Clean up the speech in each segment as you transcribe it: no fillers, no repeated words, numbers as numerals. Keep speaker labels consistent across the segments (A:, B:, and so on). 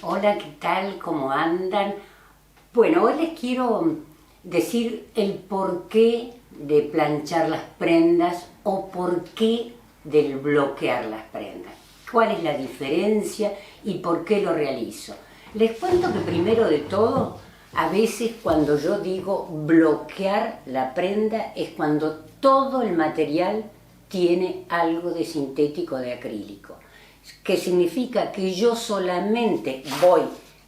A: Hola, ¿qué tal? ¿Cómo andan? Bueno, hoy les quiero decir el porqué de planchar las prendas o por qué del bloquear las prendas. ¿Cuál es la diferencia y por qué lo realizo? Les cuento que primero de todo, a veces cuando yo digo bloquear la prenda es cuando todo el material tiene algo de sintético de acrílico, que significa que yo solamente voy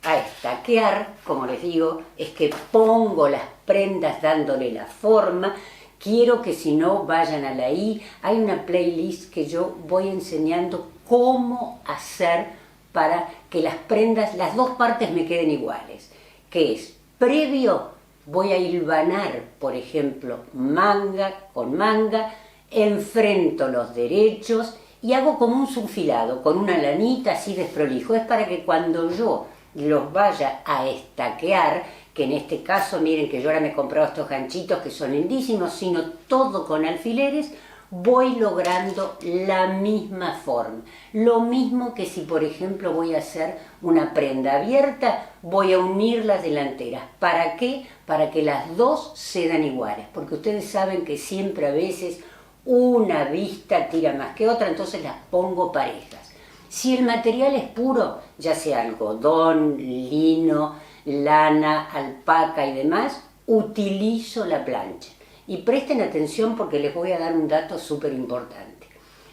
A: a estaquear, como les digo, es que pongo las prendas dándole la forma. Quiero que si no vayan a la hay una playlist que yo voy enseñando cómo hacer para que las prendas, las dos partes me queden iguales, que es previo voy a hilvanar, por ejemplo, manga con manga, enfrento los derechos y hago como un subfilado con una lanita así desprolijo. Es para que cuando yo los vaya a estaquear, que en este caso miren que yo ahora me he comprado estos ganchitos que son lindísimos, sino todo con alfileres, voy logrando la misma forma. Lo mismo que si por ejemplo voy a hacer una prenda abierta, voy a unir las delanteras. ¿Para qué? Para que las dos sean iguales, porque ustedes saben que siempre a veces una vista tira más que otra, entonces las pongo parejas. Si el material es puro, ya sea algodón, lino, lana, alpaca y demás, utilizo la plancha. Y presten atención porque les voy a dar un dato súper importante.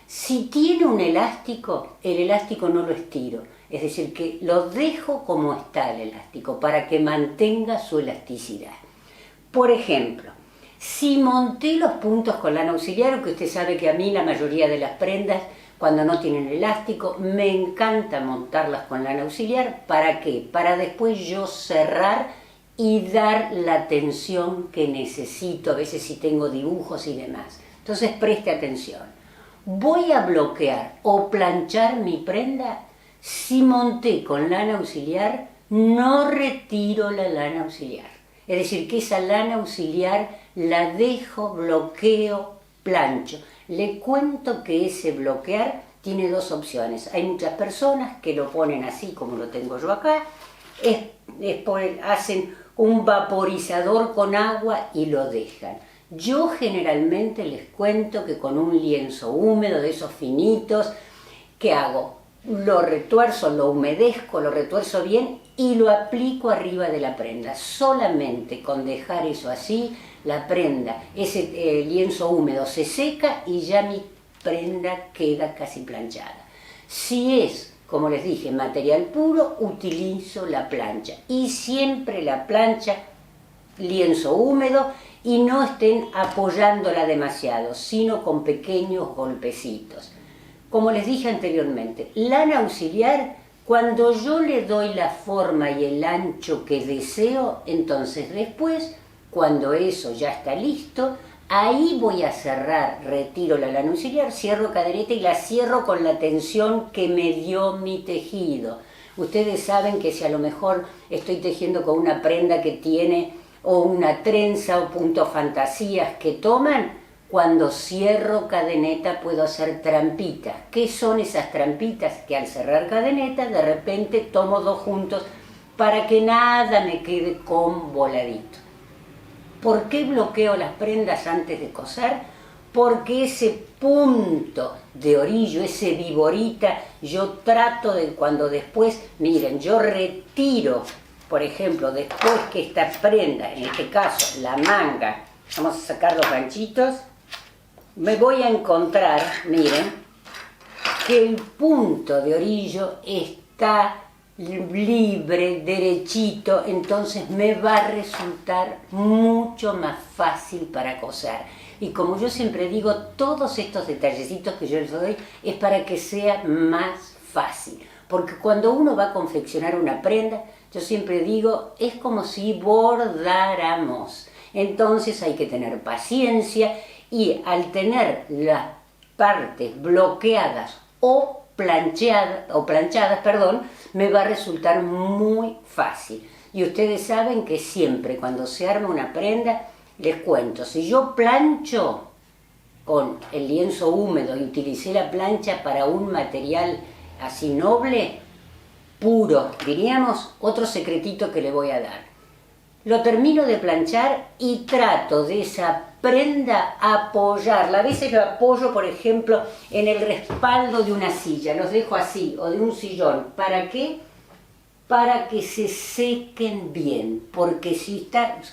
A: Si tiene un elástico, el elástico no lo estiro, es decir, que lo dejo como está el elástico para que mantenga su elasticidad. Por ejemplo, si monté los puntos con lana auxiliar, que usted sabe que a mí la mayoría de las prendas, cuando no tienen elástico, me encanta montarlas con lana auxiliar. ¿Para qué? Para después yo cerrar y dar la tensión que necesito, a veces si tengo dibujos y demás. Entonces preste atención. Voy a bloquear o planchar mi prenda. Si monté con lana auxiliar, no retiro la lana auxiliar. Es decir, que esa lana auxiliar la dejo, bloqueo, plancho. Le cuento que ese bloquear tiene dos opciones. Hay muchas personas que lo ponen así como lo tengo yo acá, hacen un vaporizador con agua y lo dejan. Yo generalmente les cuento que con un lienzo húmedo de esos finitos, ¿qué hago? Lo retuerzo, lo humedezco, lo retuerzo bien y lo aplico arriba de la prenda. Solamente con dejar eso así, la prenda, ese lienzo húmedo se seca y ya mi prenda queda casi planchada. Si es, como les dije, material puro, utilizo la plancha. Y siempre la plancha, lienzo húmedo, y no estén apoyándola demasiado, sino con pequeños golpecitos. Como les dije anteriormente, lana auxiliar, cuando yo le doy la forma y el ancho que deseo, entonces después, cuando eso ya está listo, ahí voy a cerrar, retiro la lana auxiliar, cierro cadeneta y la cierro con la tensión que me dio mi tejido. Ustedes saben que si a lo mejor estoy tejiendo con una prenda que tiene o una trenza o puntos fantasías que toman, cuando cierro cadeneta puedo hacer trampitas. ¿Qué son esas trampitas? Que al cerrar cadeneta de repente tomo dos juntos para que nada me quede con voladito. ¿Por qué bloqueo las prendas antes de coser? Porque ese punto de orillo, ese viborita, yo trato de cuando después, miren, yo retiro, por ejemplo, después que esta prenda, en este caso la manga, vamos a sacar los ganchitos, me voy a encontrar, miren, que el punto de orillo está libre, derechito, entonces me va a resultar mucho más fácil para coser. Y como yo siempre digo, todos estos detallecitos que yo les doy es para que sea más fácil. Porque cuando uno va a confeccionar una prenda, yo siempre digo, es como si bordáramos. Entonces hay que tener paciencia y al tener las partes bloqueadas o planchadas, me va a resultar muy fácil. Y ustedes saben que siempre cuando se arma una prenda, les cuento, si yo plancho con el lienzo húmedo y utilicé la plancha para un material así noble, puro, diríamos, otro secretito que le voy a dar. Lo termino de planchar y trato de esa prenda apoyarla. A veces lo apoyo, por ejemplo, en el respaldo de una silla, los dejo así, o de un sillón. ¿Para qué? Para que se sequen bien, porque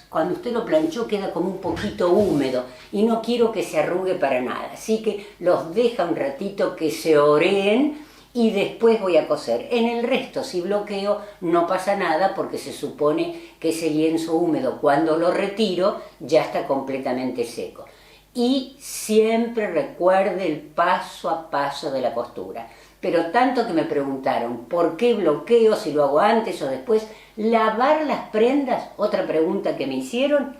A: cuando usted lo planchó queda como un poquito húmedo y no quiero que se arrugue para nada. Así que los deja un ratito que se oreen y después voy a coser. En el resto, si bloqueo, no pasa nada porque se supone que ese lienzo húmedo, cuando lo retiro, ya está completamente seco. Y siempre recuerde el paso a paso de la costura. Pero tanto que me preguntaron, ¿por qué bloqueo? Si lo hago antes o después. Lavar las prendas, otra pregunta que me hicieron.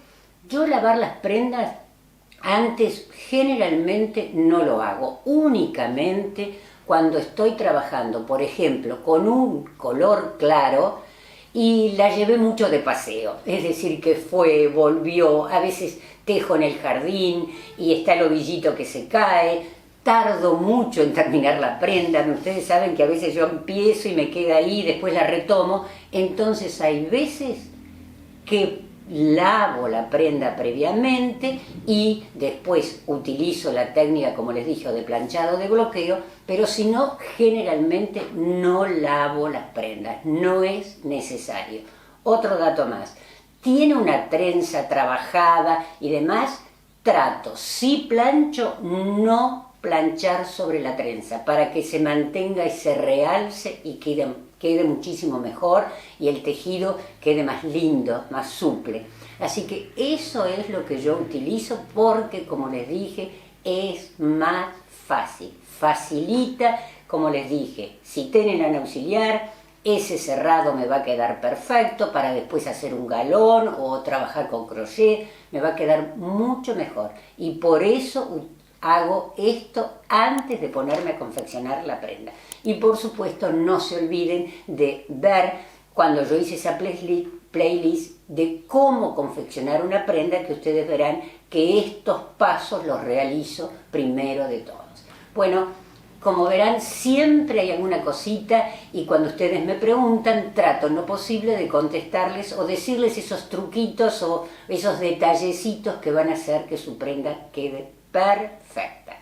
A: Yo lavar las prendas antes generalmente no lo hago. Únicamente cuando estoy trabajando, por ejemplo, con un color claro y la llevé mucho de paseo. Es decir, que volvió, a veces tejo en el jardín y está el ovillito que se cae. Tardo mucho en terminar la prenda, ustedes saben que a veces yo empiezo y me queda ahí, después la retomo, entonces hay veces que lavo la prenda previamente y después utilizo la técnica, como les dije, de planchado de bloqueo, pero si no, generalmente no lavo las prendas, no es necesario. Otro dato más, tiene una trenza trabajada y demás, trato, si plancho, no planchar sobre la trenza para que se mantenga y se realce y quede muchísimo mejor y el tejido quede más lindo, más suple. Así que eso es lo que yo utilizo porque, como les dije, es más fácil, facilita, como les dije, si tienen al auxiliar, ese cerrado me va a quedar perfecto para después hacer un galón o trabajar con crochet, me va a quedar mucho mejor y por eso hago esto antes de ponerme a confeccionar la prenda. Y por supuesto no se olviden de ver cuando yo hice esa playlist de cómo confeccionar una prenda, que ustedes verán que estos pasos los realizo primero de todos. Bueno, como verán siempre hay alguna cosita y cuando ustedes me preguntan trato en lo posible de contestarles o decirles esos truquitos o esos detallecitos que van a hacer que su prenda quede perfecta.